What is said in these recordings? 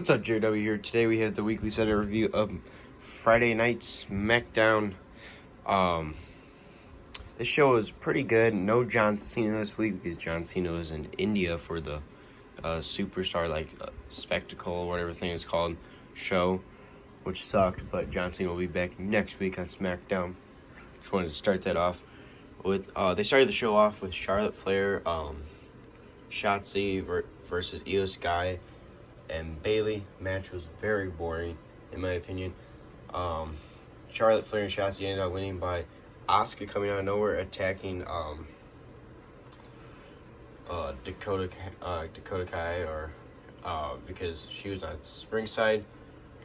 What's up, JW here? Today we have the weekly Saturday review of Friday Night SmackDown. This show was pretty good. No John Cena this week because John Cena was in India for the Superstar Spectacle or whatever thing it's called show, which sucked. But John Cena will be back next week on SmackDown. Just wanted to start that off with they started the show off with Charlotte Flair, Shotzi versus Io Sky and Bayley. Match was very boring in my opinion. Charlotte Flair and Shotzi ended up winning by Asuka coming out of nowhere attacking Dakota Kai because she was on ringside,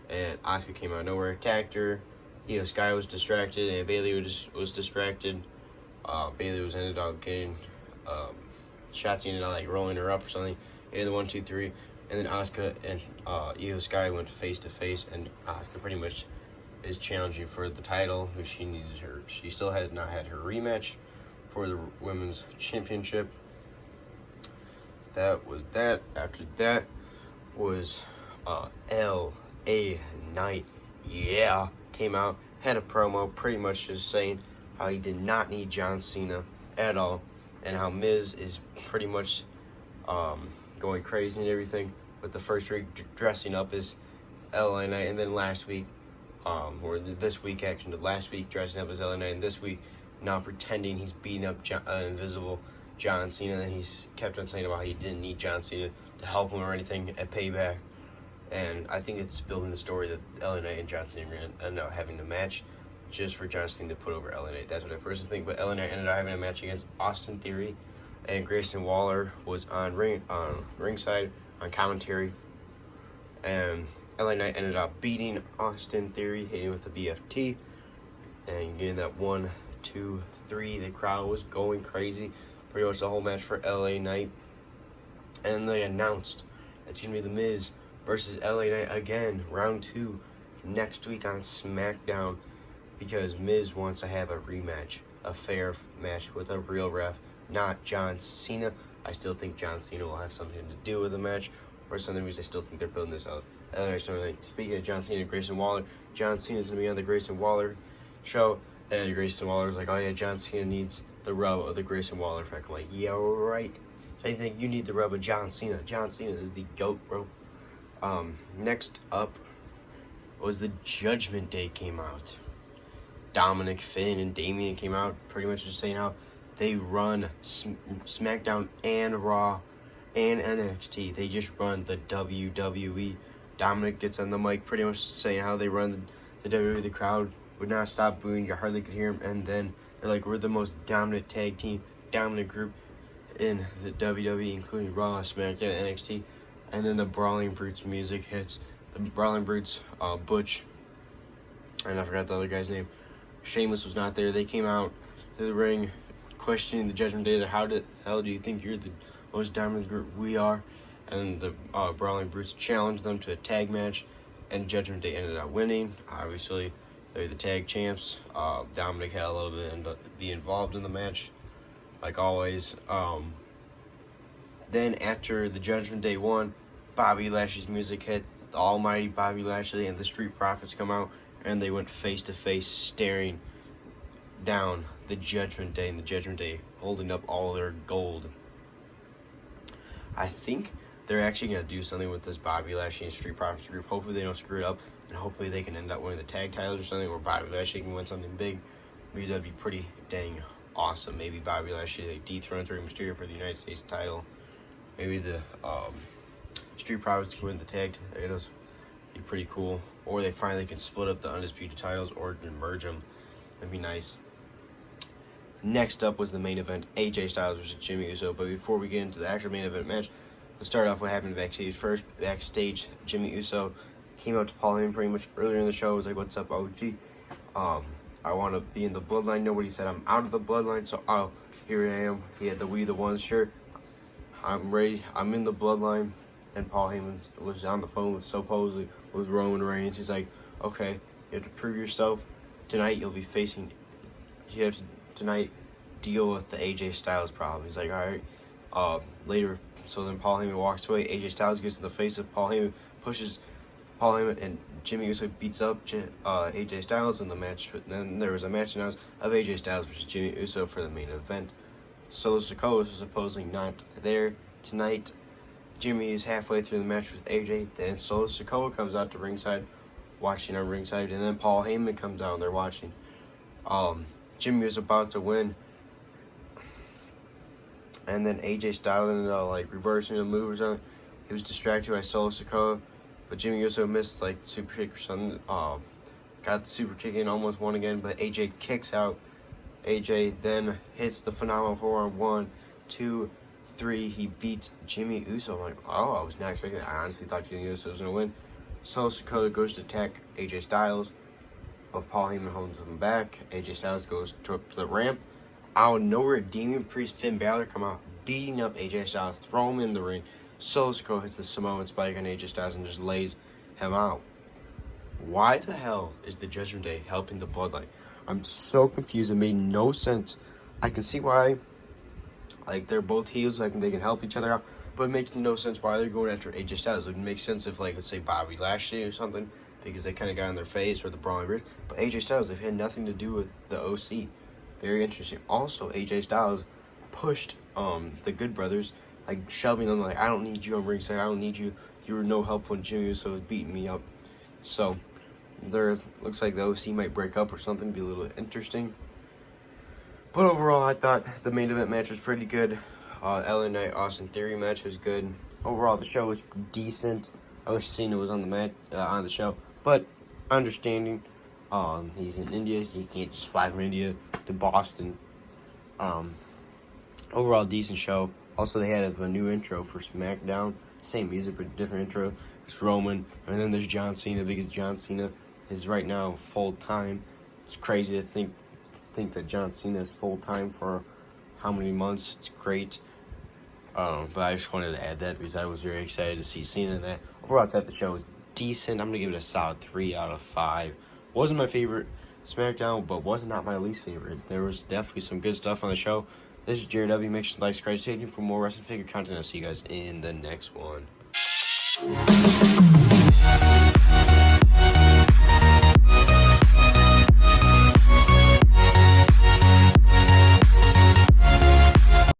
and Asuka came out of nowhere, attacked her. Io Sky was distracted and Bayley was distracted. Bayley was ended up getting Shotzi ended up rolling her up or something in the 1, 2, 3. And then Asuka and Io Sky went face to face, and Asuka pretty much is challenging for the title. She still has not had her rematch for the women's championship. That was that. After that was L.A. Knight. Yeah, came out, had a promo, pretty much just saying how he did not need John Cena at all, and how Miz is pretty much going crazy and everything. But the first week dressing up as LA Knight, and then last week, last week dressing up as LA Knight, and this week now pretending he's beating up Invisible John Cena. And then he's kept on saying about how he didn't need John Cena to help him or anything at Payback. And I think it's building the story that LA Knight and John Cena are going to end up having the match just for John Cena to put over LA Knight. That's what I personally think. But LA Knight ended up having a match against Austin Theory, and Grayson Waller was on ringside on commentary, and LA Knight ended up beating Austin Theory, hitting with the BFT, and getting that 1, 2, 3. The crowd was going crazy pretty much the whole match for LA Knight, and they announced it's going to be The Miz versus LA Knight again, round 2, next week on SmackDown, because Miz wants to have a rematch, a fair match with a real ref, not John Cena. I still think John Cena will have something to do with the match, or something, because I still think they're building this out. Speaking of John Cena and Grayson Waller, John Cena's going to be on the Grayson Waller show, and Grayson Waller's like, oh yeah, John Cena needs the rub of the Grayson Waller effect. I'm like, yeah, right. If anything, you need the rub of John Cena. John Cena is the GOAT, bro. Next up was the Judgment Day came out. Dominic, Finn, and Damian came out pretty much just saying how they run SmackDown and Raw and NXT. They just run the WWE. Dominic gets on the mic pretty much saying how they run the WWE. The crowd would not stop booing. You hardly could hear him. And then they're like, we're the most dominant tag team, dominant group in the WWE, including Raw, SmackDown, and NXT. And then the Brawling Brutes music hits. The Brawling Brutes, Butch, and I forgot the other guy's name. Sheamus was not there. They came out to the ring questioning the Judgment Day. How the hell do you think you're the most dominant group? We are. And the Brawling Brutes challenged them to a tag match, and Judgment Day ended up winning. Obviously, they're the tag champs. Dominic had a little bit be involved in the match, like always. Then after the Judgment Day won, Bobby Lashley's music hit. The almighty Bobby Lashley and the Street Profits come out, and they went face to face, staring down the Judgment Day, and the Judgment Day holding up all their gold. I think they're actually going to do something with this Bobby Lashley and Street Profits group. Hopefully they don't screw it up, and hopefully they can end up winning the tag titles or something, or Bobby Lashley can win something big, because that'd be pretty dang awesome. Maybe Bobby Lashley dethrones Rey Mysterio for the United States title. Maybe the Street Profits can win the tag titles. Be pretty cool. Or they finally can split up the Undisputed titles or merge them. That'd be nice. Next up was the main event, AJ Styles versus Jimmy Uso. But before we get into the actual main event match, let's start off what happened backstage. First, backstage, Jimmy Uso came out to Paul Heyman pretty much earlier in the show. Was like, what's up, OG? I want to be in the Bloodline. Nobody said I'm out of the Bloodline, so here I am. He had the We the Ones shirt. I'm ready. I'm in the Bloodline. And Paul Heyman was on the phone supposedly with Roman Reigns. He's like, okay, you have to prove yourself. Tonight you have to tonight deal with the AJ Styles problem. He's like, all right. Later, so then Paul Heyman walks away. AJ Styles gets in the face of Paul Heyman, pushes Paul Heyman, and Jimmy Uso beats up AJ Styles in the match. And then there was a match announced of AJ Styles versus Jimmy Uso for the main event. Solo Sikoa is supposedly not there tonight. Jimmy is halfway through the match with AJ. Then Solo Sikoa comes out to ringside, watching on ringside, and then Paul Heyman comes out and they're watching. Jimmy was about to win, and then AJ Styles ended up reversing the move or something. He was distracted by Solo Sikoa, but Jimmy Uso missed the super kick or something. Got the super kick in, almost won again, but AJ kicks out. AJ then hits the phenomenal forearm. 1, 2, 3. He beats Jimmy Uso. I'm like, oh, I was not expecting that. I honestly thought Jimmy Uso was gonna win. Solo Sikoa goes to attack AJ Styles, but Paul Heyman holds him back. AJ Styles goes to the ramp. Out of nowhere, Damian Priest, Finn Balor come out, beating up AJ Styles, throw him in the ring. Solo Sikoa hits the Samoan spike on AJ Styles and just lays him out. Why the hell is the Judgment Day helping the Bloodline? I'm so confused. It made no sense. I can see why, they're both heels, they can help each other out, but it makes no sense why they're going after AJ Styles. It would make sense if, let's say, Bobby Lashley or something, because they kind of got in their face, or the Brawling Brutes. But AJ Styles, they've had nothing to do with the OC. Very interesting. Also, AJ Styles pushed the Good Brothers, shoving them, I don't need you on ringside, I don't need you. You were no help when Jimmy Uso was beating me up. So, looks like the OC might break up or something, be a little interesting. But overall, I thought the main event match was pretty good. LA Knight Austin Theory match was good. Overall, the show was decent. I wish Cena was on the show, but understanding. He's in India. You can't just fly from India to Boston. Overall, decent show. Also, they had a new intro for SmackDown. Same music, but different intro. It's Roman, and then there's John Cena, because John Cena is right now full-time. It's crazy to think that John Cena is full-time for how many months. It's great. But I just wanted to add that because I was very excited to see Cena in that. Overall, I thought the show was decent. I'm going to give it a solid 3 out of 5. Wasn't my favorite SmackDown, but was not my least favorite. There was definitely some good stuff on the show. This is Jared W. Make sure to like, subscribe, stay tuned for more wrestling figure content. I'll see you guys in the next one.